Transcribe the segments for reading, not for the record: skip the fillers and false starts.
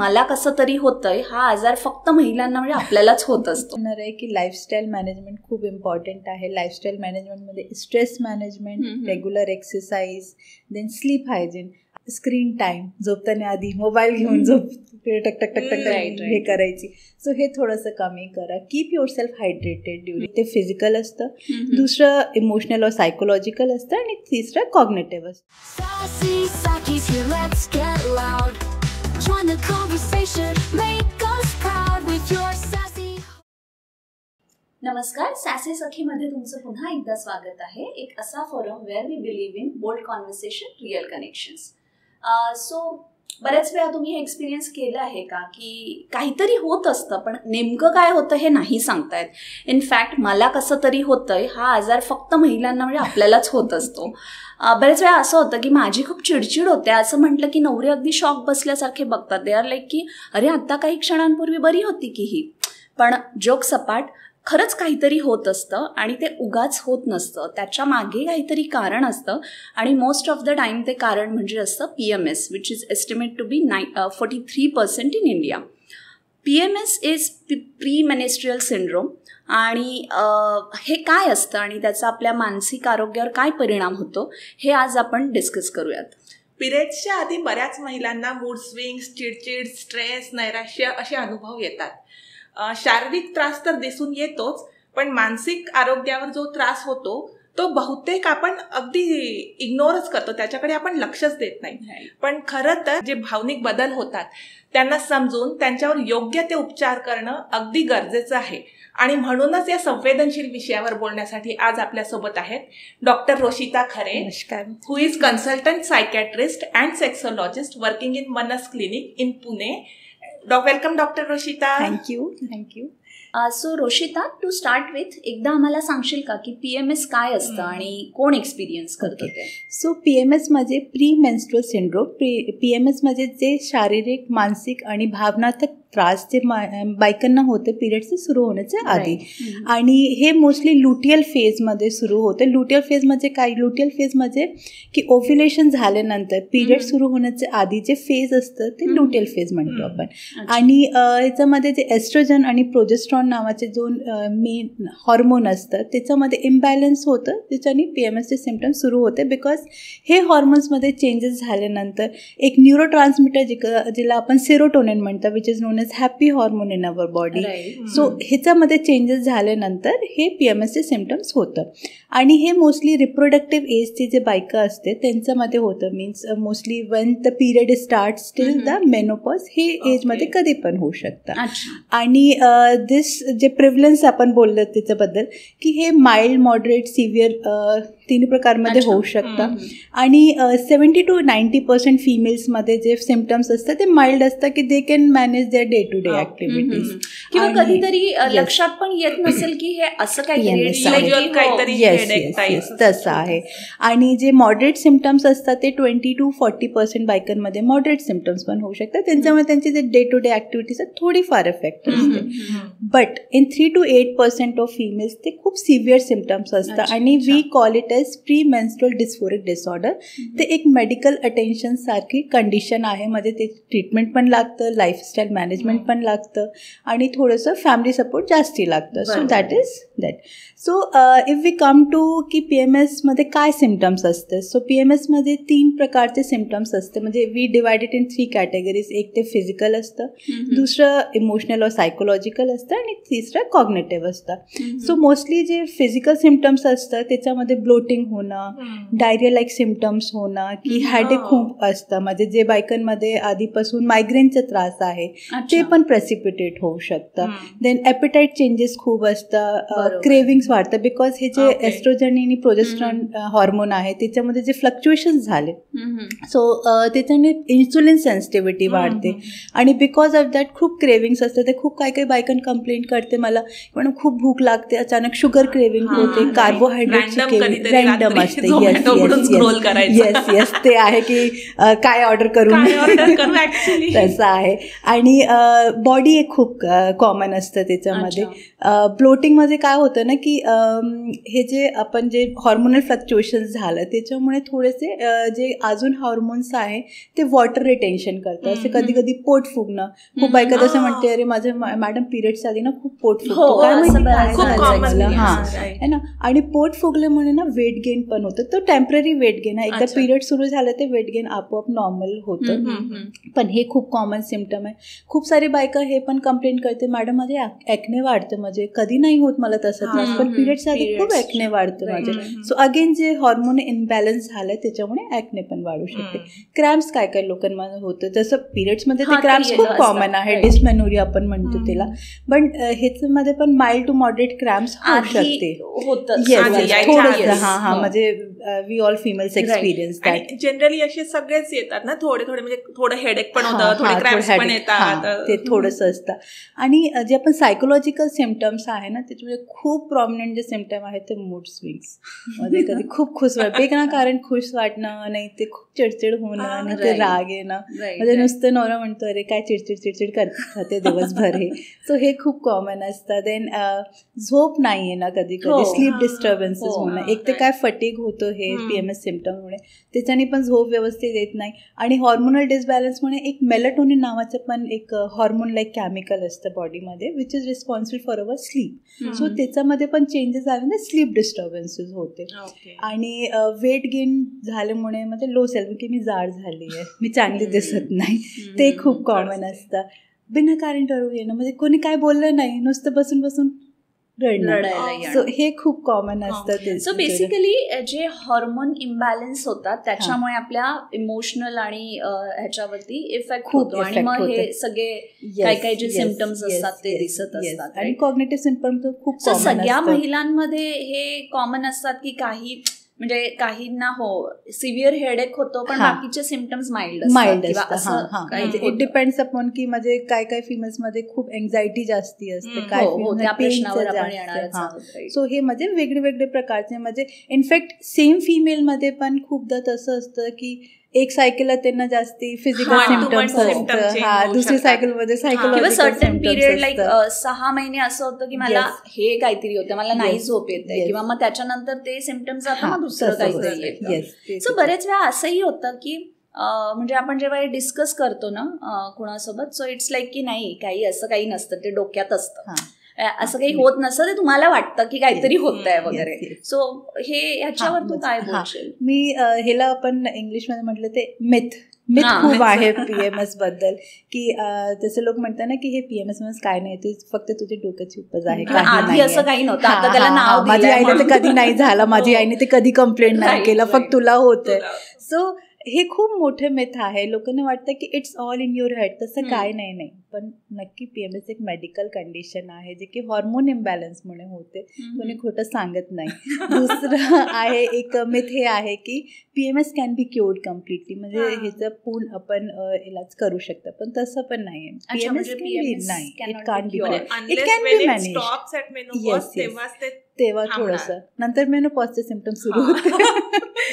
मला कसं तरी होतंय हा आजार फक्त महिलांना म्हणजे आपल्यालाच होत असतो. आहे की लाईफस्टाईल मॅनेजमेंट खूप इम्पॉर्टंट आहे. लाईफस्टाईल मॅनेजमेंटमध्ये stress management, regular exercise, then sleep hygiene, screen time, झोपताना आधी मोबाईल घेऊन टक टक टक टक हे करायची. सो हे थोडंसं कमी करा. Keep your self hydrated during. ते फिजिकल असतं, दुसरं इमोशनल और सायकोलॉजिकल असतं, आणि तिसरं कॉग्नेटिव्ह असतं. नमस्कार, सॅसी सखीमध्ये तुमचं पुन्हा एकदा स्वागत आहे. एक असा forum where we believe in bold conversation, real connections. So बऱ्याच वेळा तुम्ही हे एक्सपिरियन्स केलं आहे का की काहीतरी होत असतं पण नेमकं काय होतं हे नाही सांगतायत. इनफॅक्ट मला कसं तरी होतंय हा आजार फक्त महिलांना म्हणजे आपल्यालाच होत असतो. बरेच वेळा असं होतं की माझी खूप चिडचिड होते, असं म्हटलं की नवरे अगदी शॉक बसल्यासारखे बघतात. दे आर लाईक की अरे आत्ता काही क्षणांपूर्वी बरी होती की ही. पण जोक सपाट, खरंच काहीतरी होत असतं आणि ते उगाच होत नसतं. त्याच्या मागे काहीतरी कारण असतं आणि मोस्ट ऑफ द टाईम ते कारण म्हणजे असतं PMS, which is estimate to be 43% in India. PMS is pre menstrual syndrome. आणि हे काय असतं आणि त्याचा आपल्या मानसिक आरोग्यावर काय परिणाम होतो हे आज आपण डिस्कस करूयात. पिरियड्सच्या आधी बऱ्याच महिलांना मूड स्विंग्स, चिडचिड, स्ट्रेस, नैराश्य असे अनुभव येतात. शारीरिक त्रास तर दिसून येतोच, पण मानसिक आरोग्यावर जो त्रास होतो तो बहुतेक आपण अगदी इग्नोरच करतो, त्याच्याकडे आपण लक्षच देत नाही. पण खरं तर जे भावनिक बदल होतात त्यांना समजून त्यांच्यावर योग्य ते उपचार करणं अगदी गरजेचं आहे. आणि म्हणूनच या संवेदनशील विषयावर बोलण्यासाठी आज आपल्यासोबत आहेत doctor Roshita Khare, who is consultant psychiatrist and sexologist working in Manas clinic in Pune. Welcome doctor Roshita. Thank you. So Roshita, to start with, एकदा आम्हाला सांगशील का की PMS काय असतं आणि कोण एक्सपिरियन्स करतो ते? सो PMS म्हणजे प्री मेन्स्ट्रुअल सिंड्रोम. PMS म्हणजे जे शारीरिक, मानसिक आणि भावनात्मक त्रास जे बायकांना होते पिरियड्स सुरू होण्याच्या आधी. आणि हे मोस्टली लुटियल फेजमध्ये सुरू होते. लुटियल फेज म्हणजे काय? लुटियल फेज म्हणजे की ओव्ह्युलेशन झाल्यानंतर पिरियड सुरू होण्याच्या आधी जे फेज असतं ते लुटियल फेज म्हणतो आपण. आणि ह्याच्यामध्ये जे एस्ट्रोजन आणि प्रोजेस्ट्रॉन नावाचे जो मेन हॉर्मोन असतं त्याच्यामध्ये इम्बॅलन्स होतं, त्याच्याने PMSचे सिम्पटम्स सुरू होते. बिकॉज हे हॉर्मोन्समध्ये चेंजेस झाल्यानंतर एक न्यूरोट्रान्समिटर जिला आपण सेरोटोनिन म्हणतो, which is known as happy hormone in our body. So ह्याच्यामध्ये चेंजेस झाल्यानंतर हे PMSचे सिम्पटम्स होतं. आणि हे मोस्टली रिप्रोडक्टिव्ह एजचे जे बायका असते त्यांच्यामध्ये होतं. Means mostly one the period starts till the menopause, हे एजमध्ये कधी पण होऊ शकतं. आणि दिस जे प्रिव्हलन्स आपण बोललो त्याच्याबद्दल की हे माइल्ड, मॉडरेट, सिव्हिअर तीन प्रकारमध्ये होऊ शकतं. आणि 70 to 90% फिमेल्समध्ये जे सिम्पटम्स असतात ते माइल्ड असतात की they can manage their day to day activities. किंवा कधीतरी लक्षात पण येत नसेल की हे असं काहीतरी तसं आहे. आणि जे मॉडरेट सिम्पटम्स असतात ते 20 to 40% बायकांमध्ये मॉडरेट सिम्पटम्स पण होऊ शकतात. त्यांच्यामुळे त्यांचे जे डे टू डे ॲक्टिव्हिटीज आहेत थोडीफार इफेक्ट असते. But in 3 to 8% of females ते खूप सिव्हिअर सिम्पटम्स असतात. आणि we call it as premenstrual dysphoric disorder. ते एक मेडिकल अटेन्शन सारखी कंडिशन आहे. म्हणजे ते ट्रीटमेंट पण लागतं, लाईफस्टाईल मॅनेजमेंट पण लागतं आणि थोडंसं फॅमिली सपोर्ट जास्ती लागतं. So that is that. So if we come to की PMSमध्ये काय सिम्पटम्स असते. सो PMSमध्ये 3 प्रकारचे सिम्पटम्स असते. म्हणजे वी डिवायडेड इन 3 कॅटेगरीज. एक ते फिजिकल असतं, दुसरं इमोशनल और सायकोलॉजिकल असतं आणि तिसरं कॉग्नेटिव्ह असतं. सो मोस्टली जे फिजिकल सिम्पटम्स असतं त्याच्यामध्ये ब्लोटिंग होणं, डायरिया लाईक सिम्पटम्स होणं, की हॅडेक खूप असतं. म्हणजे जे बायकांमध्ये आधीपासून मायग्रेनचा त्रास आहे ते पण प्रेसिपिटेट होऊ शकतं. देन ॲपेटाईट चेंजेस खूप असतं, क्रेविंग्स वाढतं. बिकॉज हे जे एस्ट्रोजन आणि प्रोजेस्ट्रॉन हॉर्मोन आहे त्याच्यामध्ये जे फ्लक्च्युएशन्स झाले सो त्याच्याने इन्सुलिन सेन्सिटिव्हिटी वाढते. आणि बिकॉज ऑफ दॅट खूप क्रेविंग्स असतं. ते खूप काही कंप्लेंट करते मला पण खूप भूक लागते, अचानक शुगर क्रेविंग होते, कार्बोहायड्रेटची रँडम असते. स्क्रोल करायचं. येस येस, ते आहे की काय ऑर्डर करू तसं आहे. आणि बॉडी एक खूप कॉमन असतं त्याच्यामध्ये. ब्लोटिंगमध्ये काय होतं ना की हे जे आपण जे हॉर्मोनल फ्लक्च्युएशन्स झालं त्याच्यामुळे थोडेसे जे अजून हॉर्मोन्स आहे ते वॉटर रिटेन्शन करतात. असे कधी कधी पोट फुगणं, खूप बायका जसं म्हणते अरे माझं मॅडम पिरियड्स आधी ना खूप पोट फुगतो, काय माहिती हा आहे ना. आणि पोट फुगल्यामुळे ना वेट गेन पण होतं. तो टेम्पररी वेट गेन आहे. एकदा पिरियड सुरू झालं ते वेट गेन आपोआप नॉर्मल होतं. पण हे खूप कॉमन सिम्पटम आहे. खूप सारी बायका हे पण कंप्लेंट करते मॅडम माझे ॲक्ने वाढतं, म्हणजे कधी नाही होत मला तसं त्रास, पण पिरियड्स आधी खूप ॲक्ने वाढतं माझे. सो अगेन जे हॉर्मोन इनबॅलन्स झालं त्याच्यामुळे ॲक्ने पण वाढू शकते. क्रॅम्प्स काय काय लोकांमध्ये होतं, जसं पिरियड्समध्ये ते क्रॅम्प्स खूप कॉमन आहे, डिस्मेनोरिया आपण म्हणतो त्याला. पण ह्याच्यामध्ये पण माइल्ड टू मॉडरेट क्रॅम्प्स होऊ शकते. थोडंसं हा म्हणजे we all females experience that. Generally असे सगळेच येतात ना, थोडे थोडे म्हणजे थोडं हेडेक पण होतं, थोडे क्रॅम्प्स पण येतात, ते थोडंसं असतं. आणि जे आपण सायकोलॉजिकल सिम्पटम्स आहे ना त्याच्यामध्ये खूप प्रॉमिनंट जे सिम्पटम आहे ते मूड स्विंग्स. म्हणजे कधी खूप खुश वाटतं कारण खुश वाटणं नाही, ते खूप चिडचिड होणं आणि ते राग येणं. म्हणजे नुसतं नवरा म्हणतो अरे काय चिडचिड करते दिवसभर हे. सो हे खूप कॉमन असतं. देन झोप नाही आहे ना कधी कधी, स्लीप डिस्टर्बन्सेस होणं. एक तर काय फटीग होतं हे PMS सिम्पटममुळे, त्याच्याने पण झोप व्यवस्थित येत नाही. आणि हॉर्मोनल डिसबॅलन्समुळे एक मेलाटोनिन नावाचं पण एक हॉर्मोन लाईक केमिकल असतं बॉडीमध्ये which is responsible for our sleep. So त्याच्यामध्ये पण चेंजेस आले ना, स्लीप डिस्टर्बन्सेस होते. आणि वेट गेन झाल्यामुळे म्हणजे लो सेल्फ की मी जाड झाली आहे, मी चांगली दिसत नाही, ते खूप कॉमन असतं. बिना कारण रडू येणं, म्हणजे कोणी काय बोललं नाही, नुसतं बसून बसून रडायला. सो हे खूप कॉमन असतं. सो बेसिकली जे हॉर्मोन इम्बॅलन्स होतात त्याच्यामुळे आपल्या इमोशनल आणि ह्याच्यावरती इफेक्ट होतो आणि मग हे सगळे काही काही जे सिम्पटम्स असतात ते दिसत असतात. आणि कॉग्निटिव्ह सिम्पटम्स खूप सगळ्या महिलांमध्ये हे कॉमन असतात की काही म्हणजे काहींना सिव्हिअर हेडेक होतो पण बाकीचे सिम्पटम्स माइल्ड असतात. इट डिपेंड्स अपॉन की म्हणजे काय काय फिमेल्स मध्ये खूप एन्झायटी जास्ती असते, काय सो हे म्हणजे वेगळे वेगळे प्रकारचे. म्हणजे इनफॅक्ट सेम फिमेल मध्ये पण खूपदा तसं असतं की एक सायकलला त्यांना जास्ती फिजिकल सिम्पटम्स असतं, दुसरी सायकलमध्ये सायकोलॉजिकल सर्टन पिरियड लाईक 6 महिने असं होतं की मला हे काहीतरी होतं, मला नाही झोप येते, किंवा मग त्याच्यानंतर ते सिम्पटम्स जातं मग दुसरं काहीतरी येतं. सो बरेच वेळा असंही होतं की म्हणजे आपण जेव्हा डिस्कस करतो ना कोणासोबत, सो इट्स लाईक की नाही काही असं काही नसतं, ते डोक्यात असतं, असं काही होत नसतं, ते तुम्हाला वाटतं की काहीतरी होतंय वगैरे. सो हे ह्याच्यावर तू काय बोलशील? मी ह्याला आपण इंग्लिशमध्ये म्हटलं ते मिथ खूप आहे PMS बद्दल, की तसे लोक म्हणतात ना की हे PMS काय नाही, ते फक्त तुझे डोक्याची उपज आहे, आधी असं काही नव्हतं, आता त्याला नाव माझी आईने तर कधी नाही झालं, माझी आईने ते कधी कंप्लेंट नाही केलं, फक्त तुला होतंय. सो हे खूप मोठे मिथ आहे. लोकांना वाटतं की it's all in your head, तसं काय नाही. पण नक्की PMS एक मेडिकल कंडिशन आहे जे की हॉर्मोन इम्बॅलन्समुळे होते, कोणी खोटं सांगत नाही. दुसरं आहे एक मिथ हे आहे की PMS कॅन बी क्युअर्ड कम्प्लिटली, म्हणजे ह्याचं पूर्ण आपण इलाज करू शकतो, पण तसं पण नाही. PMS नाही, it can be क्युअर्ड, it can be manage. तेव्हा थोडंसं नंतर मेनोपॉजचे सिम्पटम सुरू होते.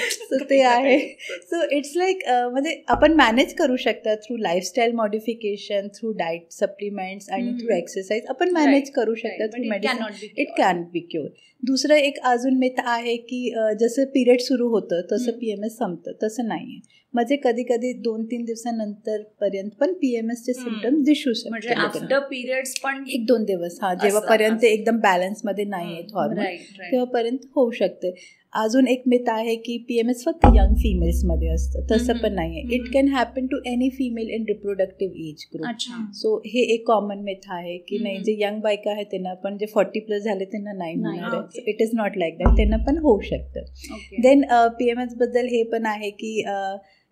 सो ते आहे. सो इट्स लाईक म्हणजे आपण मॅनेज करू शकता through lifestyle modification, through diet supplements आणि थ्रू एक्सरसाइज आपण मॅनेज करू शकता through medicine. It can be cure. दुसरं एक अजून मिथ आहे की जसं पिरियड सुरू होतं तसं PMS संपतं, तसं नाही आहे. म्हणजे कधी कधी 2-3 दिवसानंतर पर्यंत पण PMSचे सिम्पटम्स दिसू शकतात. म्हणजे आफ्टर पिरियड्स पण 1-2 दिवस जेव्हापर्यंत एकदम बॅलन्समध्ये नाही आहेत हॉर्मोन तेव्हापर्यंत होऊ शकते. अजून एक मिथ आहे की PMS फक्त यंग फिमेल्समध्ये असतं, तसं पण नाही आहे. It can happen to any female in reproductive age group. So हे एक कॉमन मिथ आहे की नाही, जे यंग बायका आहेत त्यांना पण, जे 40+ झाले त्यांना नाही होणार आहे. It is not like that, त्यांना पण होऊ शकतं. देन PMS बद्दल हे पण आहे की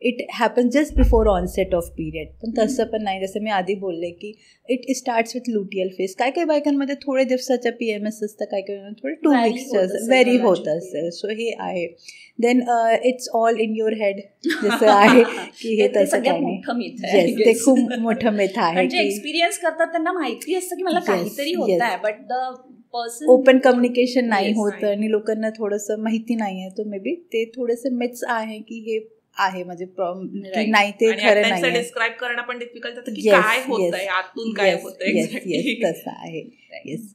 it happen just before onset of period, पण तसं पण नाही. जसं मी आधी बोलले की it starts with luteal phase. काय काही बायकांमध्ये थोडे दिवसाच्या PMS असतं, काय काही थोडे 2 वीक्सचं व्हेरी होत असेल. सो हे आहे. Then it's all in your head, जसं आहे की हे तसं काही नाही. ते खूप मोठं मिथ आहे. म्हणजे एक्सपिरियन्स करतात त्यांना माहिती असतं की मला काहीतरी होत आहे, but the person open communication नाही Yes, होत right. आणि लोकांना थोडंसं माहिती नाही आहे, तो मे बी ते थोडेसे मिथ्स आहे की हे आहे म्हणजे की नाही ते खरं नाही आहे. डिस्क्राईब करणं पण डिफिकल्ट होतं की Yes, काय होतंय yes. आतून, काय Yes, होतंय yes, yes, एक्झॅक्टली. तसं आहे. येस.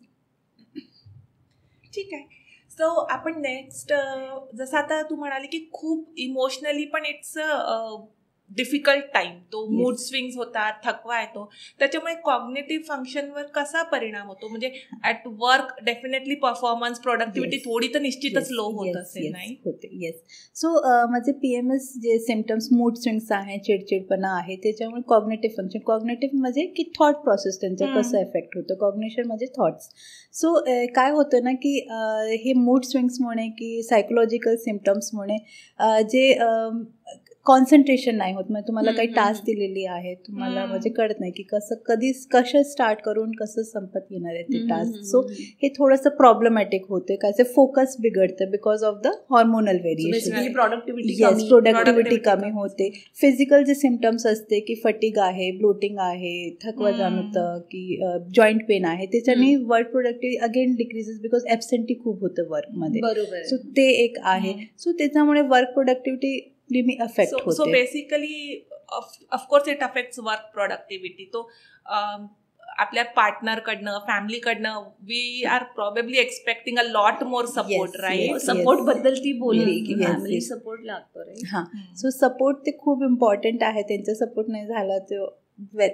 ठीक आहे. सो आपण नेक्स्ट जसं आता तू म्हणाली की खूप इमोशनली पण इट्स डिफिकल्ट टाइम, तो मूड स्विंग्स होतात, थकवा येतो, त्याच्यामुळे कॉग्निटिव्ह फंक्शनवर कसा परिणाम होतो? म्हणजे at work definitely performance, productivity Yes. थोडी तर निश्चितच लो होत Yes, असेल, yes, नाही? होते. येस. सो माझे PMS जे सिम्पटम्स मूड स्विंग्स आहे, चिडचिडपणा आहे, त्याच्यामुळे कॉग्नेटिव्ह फंक्शन, कॉग्नेटिव्ह म्हणजे की थॉट प्रोसेस त्यांचं कसं इफेक्ट होतं, कॉग्नेशन म्हणजे थॉट्स. सो काय होतं ना की हे मूड स्विंग्समुळे की सायकोलॉजिकल सिम्पटम्समुळे जे कॉन्सन्ट्रेशन नाही होत. म्हणजे तुम्हाला काही टास्क दिलेली आहे, तुम्हाला म्हणजे कळत नाही की कसं स्टार्ट करून कसं संपत येणार आहे ते टास्क. सो हे थोडंसं प्रॉब्लेमॅटिक होते, काय फोकस बिघडतं because of the hormonal variation. Productivity कमी होते. फिजिकल जे सिम्पटम्स असते की फटीग आहे, ब्लोटिंग आहे, थकवा जाणवतं की जॉईंट पेन आहे, त्याच्याने work productivity again decreases because absentee खूप होतं वर्कमध्ये. बरोबर. सो ते एक आहे. सो त्याच्यामुळे वर्क प्रोडक्टिव्हिटी अफेक्ट होते. So basically of course it affects work productivity. तो आपल्या पार्टनरकडनं, फॅमिलीकडनं we are probably expecting a lot more support, right? Support बद्दल ती बोलली की Yes, फॅमिली yes. सपोर्ट लागतो रे. हां. सो सपोर्ट ते खूप इम्पॉर्टंट आहे. त्यांचा सपोर्ट नाही झाला तर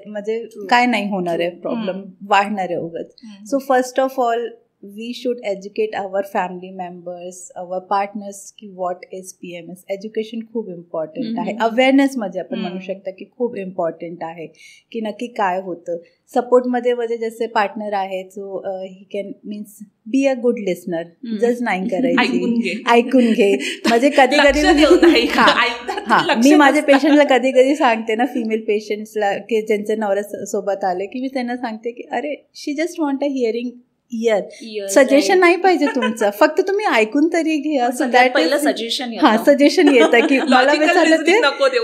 म्हणजे काय नाही होणार आहे, प्रॉब्लेम वाढणार आहे उगाच. So first of all we should educate our family members, our partners की what is PMS. एज्युकेशन खूप इम्पॉर्टंट आहे. अवेअरनेस मध्ये आपण म्हणू शकता की खूप इम्पॉर्टंट आहे की नक्की काय होतं. सपोर्टमध्ये म्हणजे जसे पार्टनर आहे जो he can means be a good listener, जज नाही करायची, ऐकून घे. म्हणजे कधी कधी मी माझ्या पेशंटला कधी कधी सांगते ना, फिमेल पेशंट्सला की ज्यांचे नवऱ्या सोबत आले की मी त्यांना सांगते की अरे she just want a hearing ear, suggestion नाही पाहिजे तुमचं, फक्त तुम्ही ऐकून तरी घ्या. सो दॅट पहिलं सजेशन सजेशन येतं की मला विचारलं ते नको देऊ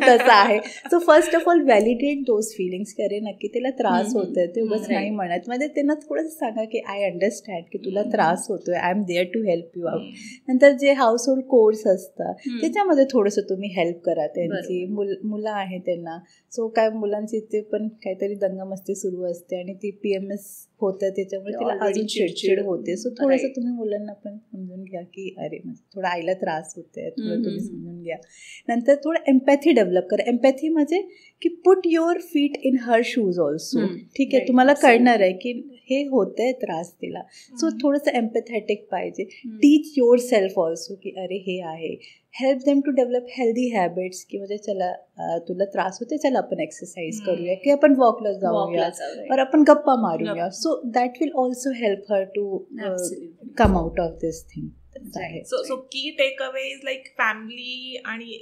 तसं आहे. So first of all validate those feelings, की अरे नक्की तिला त्रास होतोय, ते उगाच नाही म्हणत. म्हणजे त्यांना थोडंसं सांगा की आय अंडरस्टँड की तुला त्रास होतोय, I am there to help you out. नंतर जे हाऊस होल्ड कोर्स असतात त्याच्यामध्ये थोडंसं तुम्ही हेल्प करा. त्यांची मुलं आहे त्यांना, सो काय मुलांची ते पण काहीतरी दंगामस्ती सुरू असते आणि ती PMS होतं, त्याच्यामुळे तिला अजून चिडचिड होते. सो थोडंसं तुम्ही मुलांना पण समजून घ्या की अरे थोडा आईला त्रास होते, थोडं तुम्ही समजून घ्या. नंतर थोडं एम्पॅथी डेव्हलप करा. एम्पॅथी म्हणजे की put your feet in her shoes also. ठीक आहे, तुम्हाला कळणार आहे की हे होतंय त्रास तिला. सो थोडंसं एम्पॅथॅटिक पाहिजे. टीच युअर सेल्फ ऑल्सो की अरे हे आहे. Help them to develop healthy habits, की म्हणजे चला तुला त्रास होते, चला आपण एक्सरसाइज करूया, की आपण वॉकला जाऊया, और आपण गप्पा मारूया. So that will also help her to come out of this thing. So key take away is like family आणि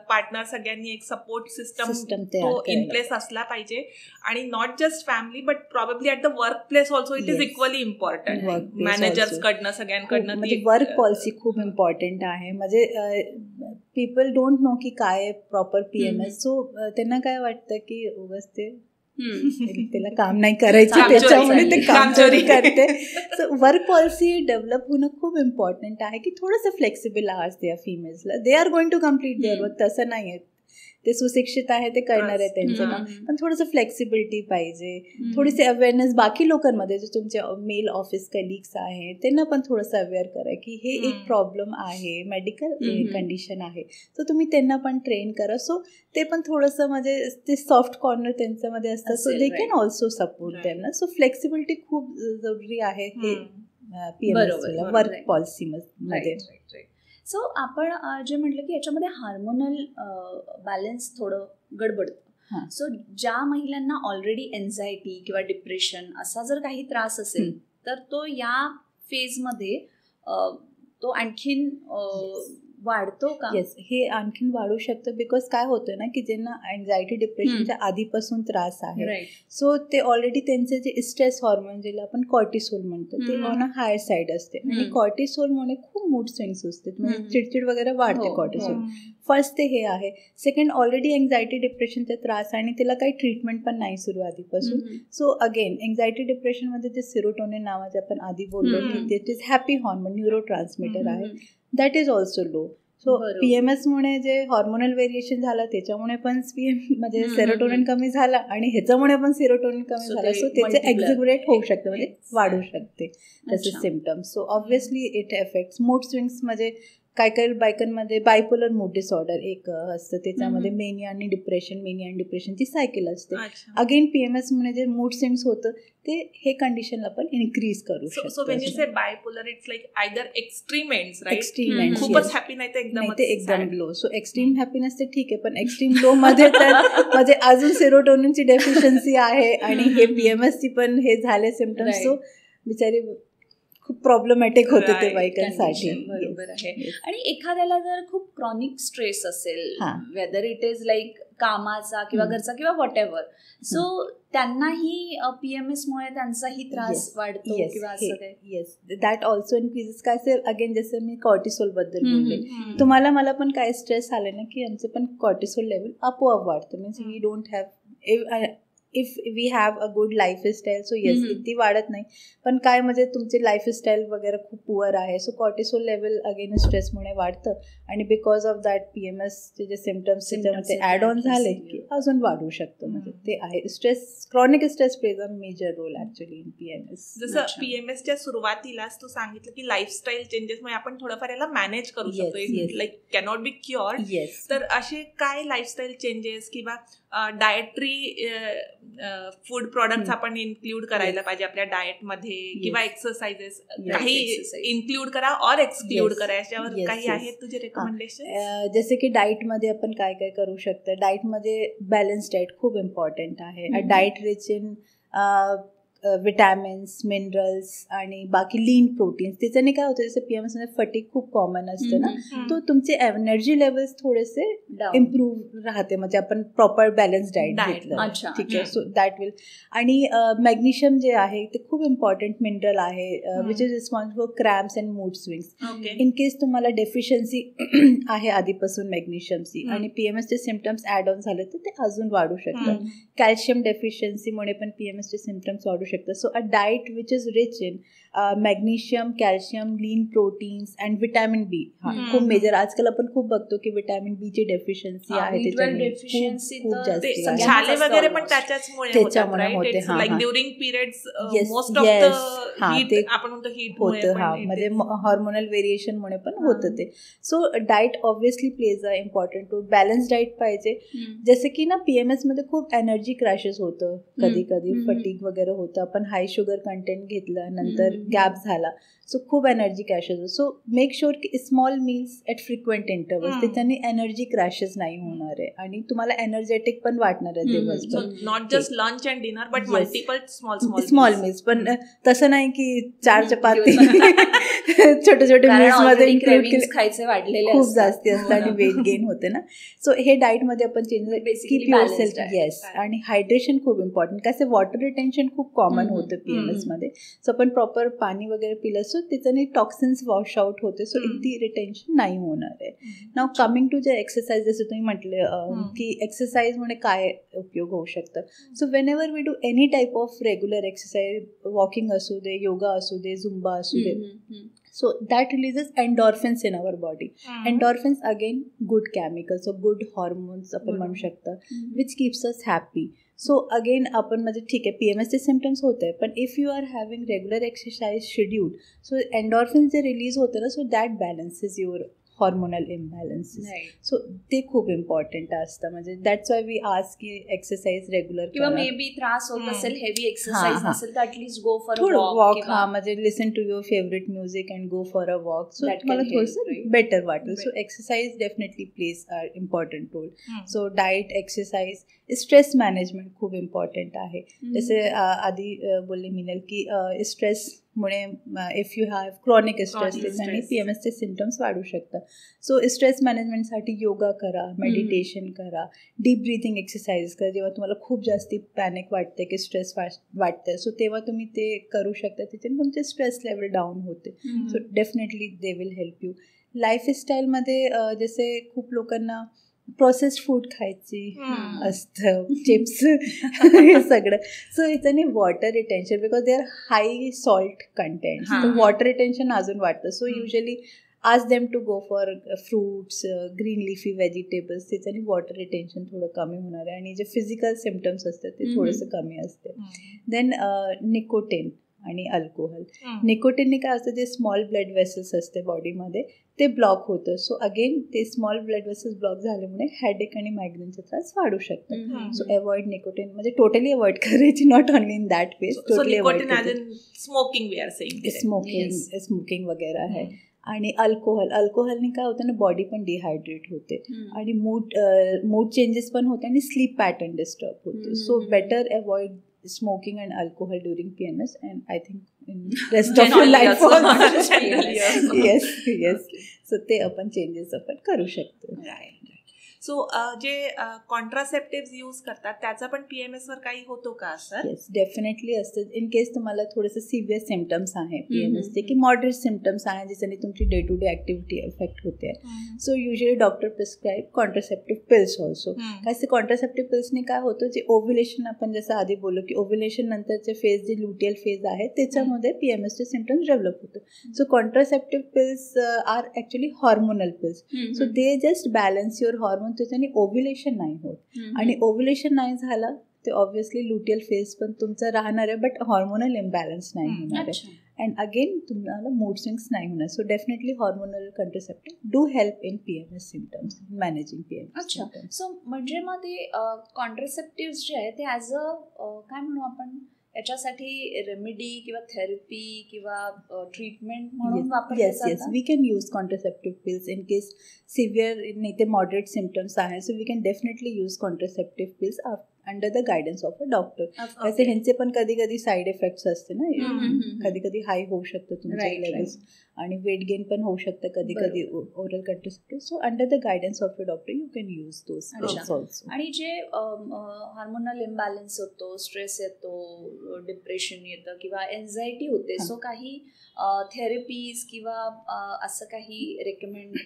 पार्टनर सगळ्यांनी एक सपोर्ट सिस्टम तो इन प्लेस असला पाहिजे. आणि not just family but probably at the work place also it is equally important. Managers कडनं, सगळ्यांकडनं म्हणजे वर्क पॉलिसी खूप इम्पॉर्टंट आहे. म्हणजे पीपल डोंट नो की काय प्रॉपर PMS. सो त्यांना काय वाटतं की उगाच ते त्याला काम नाही करायचं, त्याच्यामुळे ते काम चोरी करते. सो वर्क पॉलिसी डेव्हलप होणं खूप इम्पॉर्टंट आहे की थोडंसं फ्लेक्सिबल आवर्स द्या फिमेल्सला. They are going to complete their work, तसं नाही आहे, ते सुशिक्षित आहे, ते करणार आहे त्यांचं काम, पण थोडंसं फ्लेक्सिबिलिटी पाहिजे, थोडीशी अवेअरनेस बाकी लोकांमध्ये. जे तुमचे मेल ऑफिस कलिग्स आहेत त्यांना पण थोडंसं अवेअर करा की हे एक प्रॉब्लेम आहे, मेडिकल कंडिशन आहे, तर तुम्ही त्यांना पण ट्रेन करा. सो ते पण थोडंसं म्हणजे ते सॉफ्ट कॉर्नर त्यांच्यामध्ये असतात, so they can also support त्यांना. सो फ्लेक्सिबिलिटी खूप जरुरी आहे हे PMS वर्क पॉलिसीमध्ये. सो आपण जे म्हटलं की याच्यामध्ये हार्मोनल बॅलन्स थोडं गडबडतं. सो ज्या महिलांना ऑलरेडी एन्झायटी किंवा डिप्रेशन असा जर काही त्रास असेल तर तो या फेजमध्ये तो आणखीन वाढतो का? येस, हे आणखीन वाढू शकतं. बिकॉज काय होतं ना की ज्यांना अँझायटी डिप्रेशनच्या आधीपासून त्रास आहे, सो ते ऑलरेडी त्यांचे जे स्ट्रेस हॉर्मोन ज्याला आपण कॉर्टिसोल म्हणतो ते ऑन अ हायर साईड असते. आणि कॉर्टिसोलमुळे खूप मूड स्विंग्स असते, म्हणजे चिडचिड वगैरे वाढते कॉर्टिसोल. फर्स्ट ते हे आहे. सेकंड, ऑलरेडी अँझायटी डिप्रेशनचा त्रास आणि त्याला काही ट्रीटमेंट पण नाही सुरू आधीपासून. सो अगेन अँझायटी डिप्रेशनमध्ये जे सेरोटोनिन नावाचे आपण आधी बोललो की ते is happy hormone, neurotransmitter आहे, that is also low. So PMS मुळे जे हॉर्मोनल व्हेरिएशन झालं त्याच्यामुळे पण म्हणजे सेरोटोनिन कमी झालं आणि ह्याच्यामुळे पण सेरोटोनिन कमी झालं. सो त्याचे एक्झिग्युरेट होऊ शकतं, म्हणजे वाढू शकते तसे symptoms. So obviously it effects mood swings. म्हणजे काही काही बायकांमध्ये बायपोलर मूड डिसऑर्डर एक असतं, त्याच्यामध्ये मेनिया आणि डिप्रेशनची सायकल असते. अगेन PMS मुळे जे मूड स्विंग्स होतं ते हे कंडिशनला पण इन्क्रीज करू शकतो. So when you say bipolar it's like either extreme ends, right? Extreme ends, खूपच हॅपी नाही तर एकदम लो. सो एक्स्ट्रीम हॅपीनेस ते ठीक आहे, पण एक्स्ट्रीम लो मध्ये तर म्हणजे अजून सेरोटोनिनची डेफिशियन्सी आहे आणि हे PMS ची पण हे झाले सिम्पटम्स. सो बिचारी खूप प्रॉब्लेमॅटिक होते ते बायकांसाठी. बरोबर आहे. आणि एखाद्याला जर खूप क्रॉनिक स्ट्रेस असेल, वेदर इट इज लाईक कामाचा किंवा घरचा किंवा व्हॉट एव्हर, सो त्यांनाही PMS मुळे त्यांचाही त्रास वाढतो किंवा असं काही? Yes, that also increases. काय असेल अगेन जसं मी कॉर्टिसोल बद्दल बोलले, तुम्हाला मला पण काय स्ट्रेस आले ना की आमचे पण कॉर्टिसोल लेवल आपोआप वाढतं. Means we don't have if we have a good lifestyle. So yes, किती वाढत नाही, पण काय म्हणजे तुमचे लाईफस्टाईल वगैरे खूप पुअर आहे, सो कॉर्टिसोल लेवल अगेन स्ट्रेसमुळे वाढतं आणि बिकॉज ऑफ दॅट PMSचे जे सिम्पटम्स त्याच्यामध्ये ॲड ऑन झाले की अजून वाढू शकतं. म्हणजे ते आहे stress, chronic stress plays a major role actually in PMS. जसं PMSच्या सुरुवातीलाच तू सांगितलं की लाईफस्टाईल चेंजेसमुळे आपण थोडंफार याला मॅनेज करू शकतो, लाईक कॅनॉट बी क्युअर्ड. तर असे काय लाईफस्टाईल चेंजेस किंवा डाएटरी फूड प्रॉडक्ट्स आपण इन्क्लूड करायला पाहिजे आपल्या डाएटमध्ये, किंवा एक्सरसाइजेस काही इन्क्लूड करा और एक्सक्लूड करा, याच्यावर काही आहेत तुझे रेकमेंडेशन? जसे की डाएटमध्ये आपण काय काय करू शकतो. डाएटमध्ये बॅलन्स डाएट खूप इम्पॉर्टंट आहे. Diet rich in vitamins, minerals आणि बाकी लीन प्रोटीन्स. त्याच्याने काय होतं, जसं PMS मध्ये फटीग खूप कॉमन असतं ना, तो तुमचे एनर्जी लेवल्स थोडेसे इम्प्रूव्ह राहते, म्हणजे आपण प्रॉपर बॅलन्स डाएट घेतलं, ठीक आहे. So that will. आणि मॅग्नेशियम जे आहे ते खूप इम्पॉर्टंट मिनरल आहे, which is responsible for cramps and mood swings. In case तुम्हाला डेफिशियन्सी आहे आधीपासून मॅग्नेशियमची आणि PMSचे सिम्पटम्स ॲड ऑन झाले तर ते अजून वाढू शकतात. कॅल्शियम डेफिशियन्सीमुळे पण PMSचे सिम्पटम्स वाढू शकतात. So a diet which is rich in magnesium, calcium, lean proteins and vitamin B. खूप मेजर आजकाल आपण खूप बघतो की विटॅमिन B ची डेफिशियन्सी आहे, डेफिशियन्सी खूप जास्त झाले वगैरे पण त्याच्यामुळे होते. Like during periods most of the heat आपण म्हणतो हीट होतं, म्हणजे हॉर्मोनल व्हेरिएशन मुळे पण होतं ते. So diet obviously plays a important role. Balance diet पाहिजे. जसे की ना PMS मध्ये खूप एनर्जी क्रॅशेस होतं, कधी कधी फटीग वगैरे होतं, आपण हाय शुगर कंटेंट घेतलं, नंतर गॅप झाला, सो खूप energy crashes. So make sure की small meals at frequent intervals, त्याच्याने एनर्जी क्रॅशेस नाही होणार आहे आणि तुम्हाला एनर्जेटिक पण वाटणार आहे दिवसभर. Not just lunch and dinner but multiple small meals. पण तसं नाही की 4 चपाती छोटे छोटे मील्स मध्ये इन्क्लूड केले, खायचे वाढलेले खूप जास्ती असतं आणि वेट गेन होते ना. सो हे डाएटमध्ये आपण चेंज कीप युअरसेल्फ. येस, आणि हायड्रेशन खूप इम्पॉर्टंट. कसं वॉटर रिटेन्शन खूप कॉमन होतं PMS मध्ये. सो आपण प्रॉपर पाणी वगैरे पिलं सो त्याच्याने टॉक्सिन्स वॉश आउट होते, सो इतकी रिटेन्शन नाही होणार आहे. नाव कमिंग टू जे एक्सरसाइज, जसं तुम्ही म्हटले की एक्सरसाइजमुळे काय उपयोग होऊ शकतं. So whenever we do any type of regular exercise, walking असू दे, योगा असू दे, झुंबा असू दे, so that releases endorphins in our body. Endorphins again good chemicals, so good hormones आपण म्हणू शकतो, which keeps us happy. So again आपण म्हणजे ठीक आहे PMSचे सिम्पटम्स होते, पण if you are having regular exercise schedule, so endorphins जे रिलीज होतं ना, so that balances your hormonal imbalances. So ते खूप इम्पॉर्टंट असतं. म्हणजे दॅट्स वाय वी आस्क की एक्सरसाइज रेग्युलर, किंवा मे बी त्रास होत असेल, हेवी एक्सरसाइज नसेल तर at least go for a walk. म्हणजे listen to your favourite music and go for a walk, so तुम्हाला थोडंसं बेटर वाटेल. So exercise definitely plays a important role. So diet, exercise stress management खूप important आहे. जसे आधी बोलले मिनल की स्ट्रेसमुळे if you have chronic stress त्याच्याने PMSचे सिम्पटम्स वाढू शकतात. सो स्ट्रेस मॅनेजमेंटसाठी योगा करा, मेडिटेशन करा, डीप ब्रीथिंग एक्सरसाइज करा. जेव्हा तुम्हाला खूप जास्ती पॅनिक वाटते की स्ट्रेस वाटते सो तेव्हा तुम्ही ते करू शकता. त्याच्याने तुमचे स्ट्रेस लेवल डाऊन होते. So definitely they will help you. लाईफस्टाईलमध्ये जसे खूप लोकांना प्रोसेस्ड फूड खायची असतं, चिप्स हे सगळं. सो ह्याच्याने water retention because they are high salt content, तर वॉटर रिटेन्शन अजून वाटतं. So usually ask them to go for fruits, green leafy vegetables. त्याच्याने वॉटर रिटेन्शन थोडं कमी होणार आहे आणि जे फिजिकल सिम्पटम्स असतात ते थोडंसं कमी असते. देन निकोटीन आणि अल्कोहोल. निकोटीनने काय असतं, जे स्मॉल ब्लड वेसल्स असते बॉडीमध्ये ते ब्लॉक होतं. सो अगेन ते स्मॉल ब्लड वेसल्स ब्लॉक झाल्यामुळे हेडेक आणि मायग्रेनचा त्रास वाढू शकतात. सो अवॉइड निकोटीन, म्हणजे टोटली अवॉइड करायची, not only in that ways. Totally avoid smoking वगैरे आहे. आणि अल्कोहोलने काय होतं ना, बॉडी पण डिहायड्रेट होते आणि मूड चेंजेस पण होते आणि स्लीप पॅटर्न डिस्टर्ब होते. So better avoid smoking and alcohol during PMS, and I think in rest of your life also. yes. So ते आपण चेंजेस आपण करू शकतो. सो जे कॉन्ट्रासेप्टिव्ह यूज करतात त्याचा पण PMS वर काही होतो का सर? येस, डेफिनेटली असतं. इन केस तुम्हाला थोडंसं सिव्हिअर सिम्पटम्स आहे PMSचे की मॉडरेट सिम्पटम्स आहे ज्याच्याने तुमची day to day activity effect होते. So usually doctor prescribe contraceptive pills also. काय कॉन्ट्रासेप्टिव्ह पिल्सने काय होतं, जे ओव्युलेशन आपण जसं आधी बोललो की ओव्युलेशन नंतरचे फेज जे लुटियल फेज आहे त्याच्यामध्ये PMSचे सिम्पटम्स डेव्हलप होतं. So contraceptive pills are actually hormonal pills. So they just balance your hormone. त्याच्याने ओव्युलेशन नाही होत, आणि ओव्युलेशन नाही झालं ते ऑब्व्हियसली लुटियल फेज पण तुमचा राहणार आहे, बट हॉर्मोनल इम्बॅलन्स नाही होणार आहे. अँड अगेन तुम्हाला मूड स्विंग्स नाही होणार. So definitely hormonal contraceptive do help in PMS symptoms, managing PMS. अच्छा, सो म्हणजे मग ते कॉन्ट्रासेप्टिव्ह जे आहे ते ॲज अ काय म्हणू आपण, याच्यासाठी रेमेडी किंवा थेरपी किंवा ट्रीटमेंट म्हणून वापरले जातात? Yes, we can use contraceptive pills in case severe नाही ते मॉडरेट सिम्पटम्स आहे. So we can definitely use contraceptive pills under the guidance of a doctor. असे ह्यांचे पण कधी कधी साईड इफेक्ट्स असते ना, कधी कधी हाय होऊ शकतं तुमचे लेवल्स आणि वेट गेन पण होऊ शकतं कधी कधी oral contraceptive. So under the guidance of a doctor you can use those also. आणि जे हार्मोनल इम्बॅलन्स होतो, स्ट्रेस येतो, डिप्रेशन येतं किंवा एन्झायटी होते, सो काही थेरपीज किंवा असं काही रेकमेंड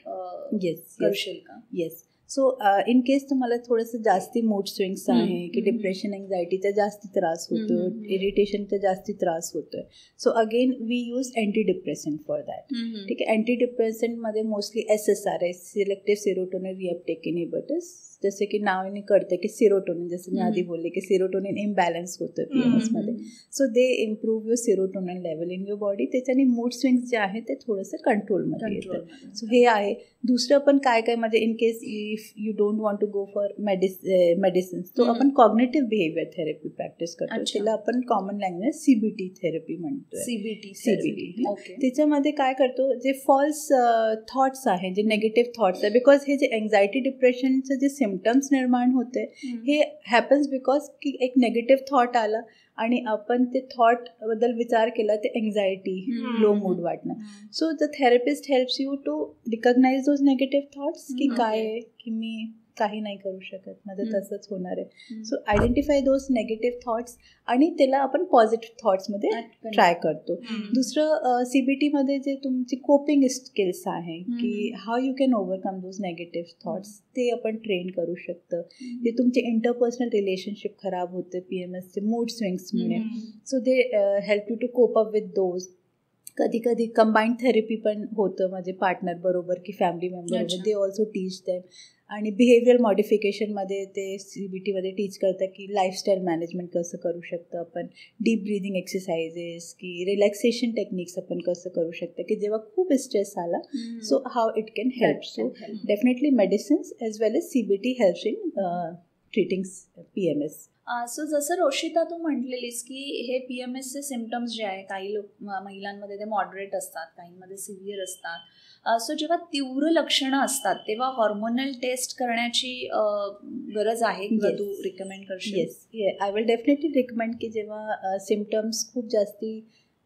करशील का? येस. सो इन केस तुम्हाला थोडंसं जास्ती मूड स्विंग्स आहे की डिप्रेशन एन्झायटीचा जास्ती त्रास होतो, इरिटेशनचा जास्ती त्रास होतोय, so again we use anti depressant for that. ठीक आहे. अँटी डिप्रेसंटमध्ये mostly SSRI, selective serotonin reuptake inhibitors, जसे की नावाने कळतं की सेरोटोनिन, जसं मी आधी बोलले की सेरोटोनिन इम्बॅलन्स होतं PMSमध्ये. So they improve your serotonin level in your body. त्याच्याने मूड स्विंग्स जे आहे ते थोडंसं कंट्रोलमध्ये येतं. सो हे आहे. दुसरं पण काय काय म्हणजे in case if you don't want to go for medicines, तो आपण कॉग्नेटिव्ह बिहेवियर थेरपी प्रॅक्टिस करतो. त्याला आपण कॉमन लँग्वेज CBT थेरपी म्हणतो. CBT. त्याच्यामध्ये काय करतो, जे फॉल्स थॉट्स आहे, जे निगेटिव्ह थॉट्स आहे, बिकॉज हे जे एन्झायटी डिप्रेशनचं जे सिम्पटम्स निर्माण होते हे हॅपन्स बिकॉज की एक नेगेटिव्ह थॉट आला आणि आपण ते थॉट बद्दल विचार केला, ते एन्झायटी, लो मूड वाटणं. So the therapist helps you to recognise those negative thoughts की काय आहे की मी काही नाही करू शकत, माझं तसंच होणार आहे. So identify those negative thoughts आणि त्याला आपण पॉझिटिव्ह थॉट्समध्ये ट्राय करतो. दुसरं CBTमध्ये जे तुमची कोपिंग स्किल्स आहे की how you can overcome those negative thoughts, ते आपण ट्रेन करू शकतं. ते तुमचे इंटरपर्सनल रिलेशनशिप खराब होते PMSचे मूड स्विंग्समुळे. So they help you to cope up with those. कधी कधी कंबाईंड थेरपी पण होतं, माझे पार्टनर बरोबर की family member, they also teach them. आणि बिहेवियर मॉडिफिकेशनमध्ये ते CBTमध्ये टीच करतं की लाईफस्टाईल मॅनेजमेंट कसं करू शकतं आपण, डीप ब्रीदिंग एक्सरसाइजेस की रिलॅक्सेशन टेक्निक्स आपण कसं करू शकतं की जेव्हा खूप स्ट्रेस आला, so how it can help. So definitely medicines as well as CBT helps in treating PMS. So जसं रोशिता तू म्हटलेलीस की हे PMSचे सिम्पटम्स जे आहे काही महिलांमध्ये ते मॉडरेट असतात, काहींमध्ये सिव्हिअर असतात. सो जेव्हा तीव्र लक्षणं असतात तेव्हा हॉर्मोनल टेस्ट करण्याची गरज आहे किंवा तू रिकमेंड करशील? Yes, I will definitely recommend की जेव्हा सिम्पटम्स खूप जास्ती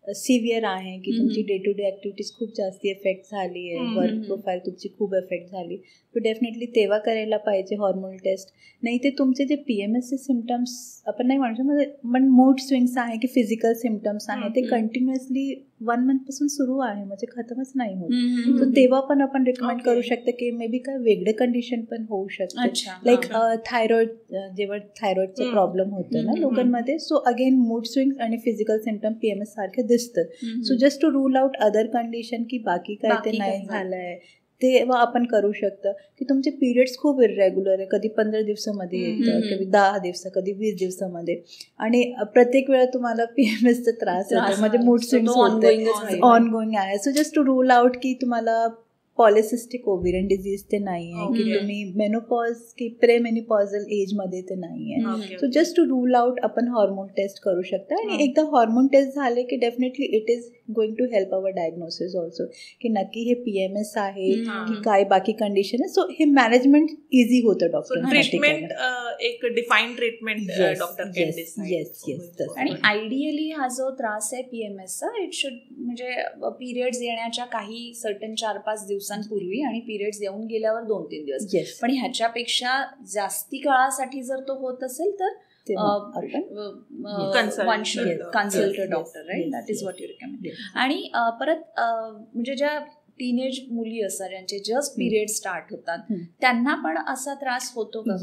सिव्हिअर आहे की तुमची डे टू डे ॲक्टिव्हिटीज खूप जास्ती एफेक्ट झाली आहे, वर्क प्रोफाईल तुमची खूप एफेक्ट झाली, तो डेफिनेटली तेव्हा करायला पाहिजे हॉर्मोनल टेस्ट. नाही ते तुमचे जे PMSचे सिम्पटम्स आपण नाही म्हणू शकतो, पण मूड स्विंग्स आहे की फिजिकल सिम्पटम्स आहे ते कंटिन्युअसली 1 मंथपासून सुरू आहे, म्हणजे खतमच नाही होत. सो तेव्हा पण आपण रिकमेंड करू शकतो की मे बी काय वेगळे कंडिशन पण होऊ शकते, लाईक थायरॉइड, जेव्हा थायरॉइडचा प्रॉब्लेम होतो ना लोकांमध्ये. सो अगेन मूड स्विंग्स आणि फिजिकल सिम्पटम PMS सारखे दिसतं. So just to rule out other condition की बाकी काय ते नाही झालंय, तेव्हा आपण करू शकतो. की तुमचे पिरियड्स खूप इरेग्युलर आहे, कधी 15 दिवसामध्ये येतं, कधी 10 दिवस, कधी 20 दिवसामध्ये, आणि प्रत्येक वेळा तुम्हाला PMSचा त्रास होतो, म्हणजे मूड स्विंग्स होते, ऑनगोईंग आहे. So just to rule out की तुम्हाला पॉलिसिस्टिक ओव्हेरियन डिझीज ते नाही आहे, की तुम्ही मेनोपॉज की प्रेमेनिपॉझल एजमध्ये ते नाही आहे. So just to rule out आपण हॉर्मोन टेस्ट करू शकता, आणि एकदा हॉर्मोन टेस्ट झाले की definitely it is going to help our diagnosis also, की नक्की हे PMS आहे की काय बाकी कंडिशन आहे. सो हे मॅनेजमेंट इझी होतं डॉक्टर. ट्रीटमेंट एक define treatment doctor can decide. आणि आयडियली हा जो त्रास आहे PMSचा, इट शुड म्हणजे पिरियड्स येण्याच्या काही सर्टन 4-5 दिवसांपूर्वी आणि पिरियड्स येऊन गेल्यावर 2-3 दिवस, पण ह्याच्यापेक्षा जास्ती काळासाठी जर तो होत असेल तर consult doctor, right? That is what you recommend. आणि परत म्हणजे ज्या टीनेज मुली असतात ज्यांचे जस्ट पिरियड स्टार्ट होतात त्यांना पण असा त्रास होतो का?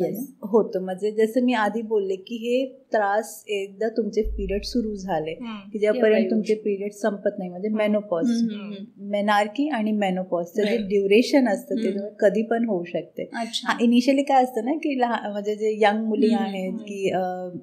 होतं, म्हणजे जसं मी आधी बोलले की हे त्रास एकदा तुमचे पिरियड सुरू झाले की जेव्हापर्यंत तुमचे पिरियड संपत नाही, म्हणजे मेनोपॉज, मेनार्की आणि मेनोपॉजचं जे ड्युरेशन असतं ते कधी पण होऊ शकते. इनिशियली काय असतं ना की म्हणजे जे यंग मुली आहेत की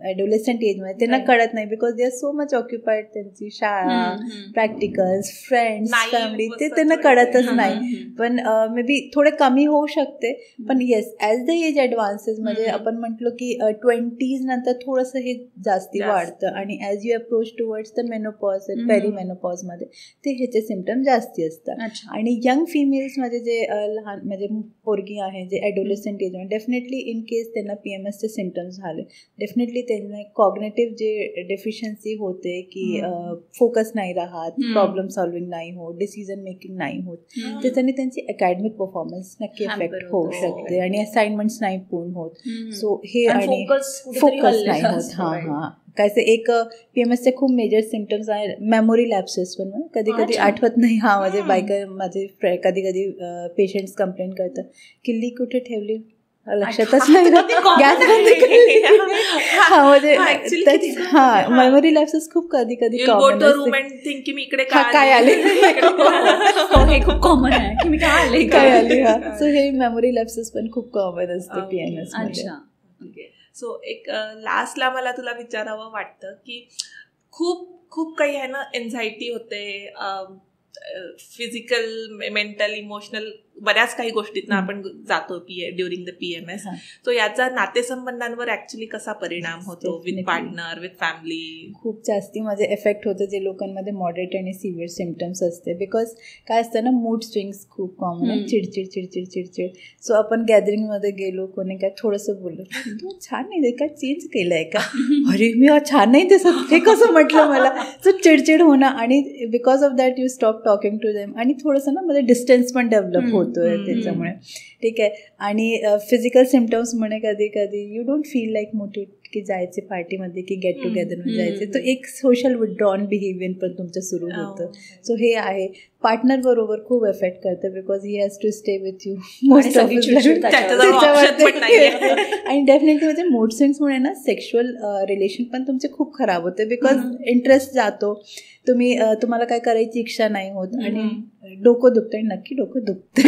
ॲडोलेसंट एजमध्ये त्यांना कळत नाही, because they are so much occupied, त्यांची शाळा, प्रॅक्टिकल्स, फ्रेंड्स, फॅमिली, ते त्यांना कळतच नाही. पण मे बी थोडे कमी होऊ शकते, पण yes as the age advances, म्हणजे आपण म्हटलो की 20s नंतर थोडंसं हे जास्ती वाढतं, आणि as you approach towards the menopause, पेरीमेनोपॉजमध्ये ते ह्याचे सिम्पटम जास्ती असतात. आणि यंग फिमेल्समध्ये जे लहान म्हणजे पोरगी आहे जे ॲडोलेसंट एजमध्ये, डेफिनेटली इन केस त्यांना PMSचे सिम्पटम्स झाले, डेफिनेटली त्यांना कॉग्नेटिव्ह जे डेफिशियन्सी होते की फोकस नाही राहत, प्रॉब्लेम सॉल्विंग नाही होत, डिसिजन मेकिंग नाही होत, त्याच्याने त्यांची अकॅडमिक परफॉर्मन्स नक्की इफेक्ट होऊ शकते, आणि असाइनमेंट्स नाही पूर्ण होत. सो हे आणि फोकस नाही होत. काय एक PMSचे खूप मेजर सिम्पटम्स आहे मेमोरी लॅप्सेस, पण कधी कधी आठवत नाही. म्हणजे माझे कधी कधी पेशंट्स कंप्लेंट करतात की ली कुठे ठेवली, लक्षातच नाही, गॅस बंद केली. म्हणजे मेमोरी लॅप्सेस खूप कधी कधी काय आले, हे खूप कॉमन आहे की मी काय आले. सो हे मेमोरी लॅप्सेस पण खूप कॉमन असते PMS मध्ये. सो एक लास्टला मला तुला विचारावं वाटतं की खूप काही आहे ना, एन्झायटी होते, फिजिकल, मेंटल, इमोशनल, बऱ्याच काही गोष्टींना आपण जातो ड्युरिंग द PMS. तो याचा नातेसंबंधांवर ऍक्च्युली कसा परिणाम होतो, विथ पार्टनर, विथ फॅमिली? खूप जास्ती म्हणजे एफेक्ट होतं जे लोकांमध्ये मॉडरेट आणि सिव्हिअर सिम्पटम्स असते. बिकॉज काय असतं ना, मूड स्विंग्स खूप कॉमन आहे, चिडचिड चिडचिड चिडचिड. सो आपण गॅदरिंगमध्ये गेलो, कोणी काय थोडंसं बोललं, तू छान नाही दे का, चेंज केलंय का, अरे मी छान नाही दिसत, हे कसं म्हटलं मला. सो चिडचिड होणं, आणि because of that you stop talking to them, आणि थोडंसं ना म्हणजे डिस्टन्स पण डेव्हलप होतोय त्याच्यामुळे, ठीक आहे. आणि फिजिकल सिम्पटम्स म्हणे कधी कधी you don't feel like motivate की जायचे पार्टीमध्ये की गेट टुगेदरमध्ये जायचे, तर एक सोशल विथड्रॉन बिहेवियर पण तुमचं सुरू होतं. सो हे आहे. पार्टनर बरोबर खूप एफेक्ट करतं, because he has to stay with you most of आणि डेफिनेटली म्हणजे मूड स्विंग्समुळे ना सेक्शुअल रिलेशन पण तुमचे खूप खराब होते, बिकॉज इंटरेस्ट जातो, तुम्हाला काय करायची इच्छा नाही होत, आणि डोकं दुखतंय, नक्की डोकं दुखतंय,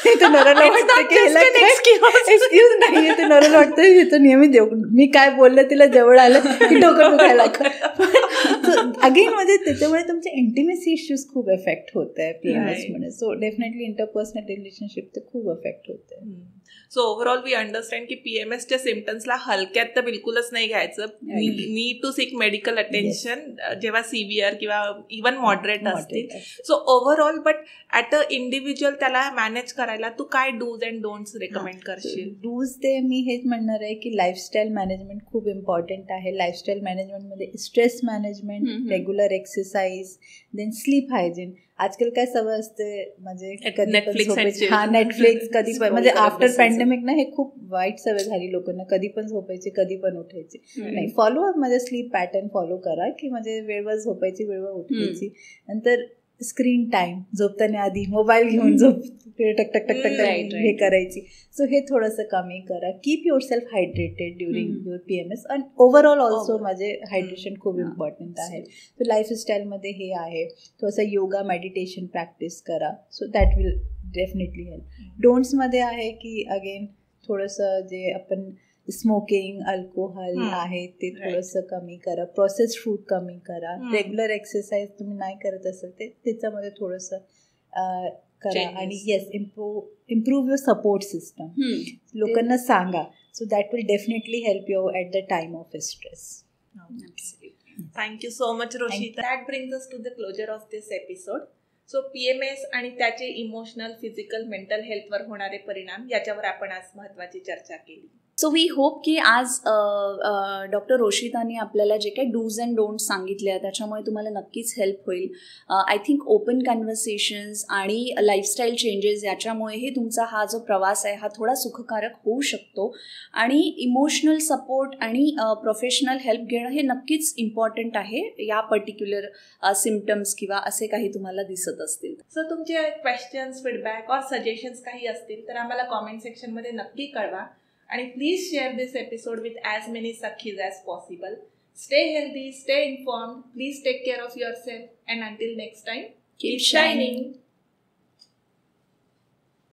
ते नराला वाटतं की एक्सक्यूज नाही, ते नराला वाटतं हे तर नेहमी देऊ, मी काय बोललं तिला जवळ आलं की डोकं दुखायला अगेन. म्हणजे त्याच्यामुळे तुमचे इंटिमेसी इश्यूज खूप एफेक्ट होत आहे PMS मध्ये. सो डेफिनेटली इंटरपर्सनल रिलेशनशिप ते खूप एफेक्ट होत आहे. सो ओव्हरऑल वी अंडरस्टँड की पीएमएसच्या सिम्पटम्सला हलक्यात तर बिलकुलच नाही घ्यायचं. Need to seek medical attention जेव्हा सिव्हिअर किंवा इवन मॉडरेट असतील. So overall but at a individual त्याला मॅनेज करायला तू काय डूज अँड डोंट्स रेकमेंड करशील? डूज ते मी हेच म्हणणार आहे की लाईफस्टाईल मॅनेजमेंट खूप इम्पॉर्टंट आहे. लाईफस्टाईल मॅनेजमेंटमध्ये stress management, regular exercise, then sleep hygiene. आजकाल काय सवय असते म्हणजे कधी नेटफ्लिक्स कधी पण म्हणजे आफ्टर पॅन्डेमिक ना हे खूप वाईट सवय झाली लोकांना. कधी पण झोपायची, कधी पण उठायची. नाही, फॉलो म्हणजे स्लीप पॅटर्न फॉलो करा की म्हणजे वेळेवर झोपायची, वेळेवर उठायची. नंतर स्क्रीन टाइम, झोपताना आधी मोबाईल घेऊन टक टक टक टक हे करायची. सो हे थोडंसं कमी करा. Keep your self hydrated during your PMS and overall also माझे हायड्रेशन खूप इम्पॉर्टंट आहे. सो लाईफस्टाईलमध्ये हे आहे. थोडंसं योगा, मेडिटेशन प्रॅक्टिस करा. So that will definitely help. डोंट्समध्ये आहे की अगेन थोडंसं जे आपण स्मोकिंग, अल्कोहोल आहे ते थोडंसं कमी करा. प्रोसेस्ड फूड कमी करा. रेग्युलर एक्सरसाइज तुम्ही नाही करत असेल त्याच्यामध्ये थोडंसं करा. आणि yes, improve your support system. लोकांना सांगा. So that will definitely help you at the time of stress. Thank you so much Roshita. That brings us to the closure of this episode. So PMS आणि त्याचे इमोशनल, फिजिकल, मेंटल हेल्थवर होणारे परिणाम याच्यावर आपण आज महत्त्वाची चर्चा केली. सो वी होप की आज डॉक्टर रोशितानी आपल्याला जे काही डूज अँड डोंट्स सांगितले त्याच्यामुळे तुम्हाला नक्कीच हेल्प होईल. आय थिंक ओपन कन्व्हर्सेशन्स आणि लाईफस्टाईल चेंजेस याच्यामुळे हे तुमचा हा जो प्रवास आहे हा थोडा सुखकारक होऊ शकतो. आणि इमोशनल सपोर्ट आणि प्रोफेशनल हेल्प घेणं हे नक्कीच इम्पॉर्टंट आहे या पर्टिक्युलर सिम्पटम्स किंवा असे काही तुम्हाला दिसत असतील. सो तुमचे क्वेश्चन्स, फीडबॅक और सजेशन्स काही असतील तर आम्हाला कॉमेंट सेक्शनमध्ये नक्की कळवा. And please share this episode with as many Sakhis as possible. Stay healthy, stay informed. Please take care of yourself. And until next time, keep shining.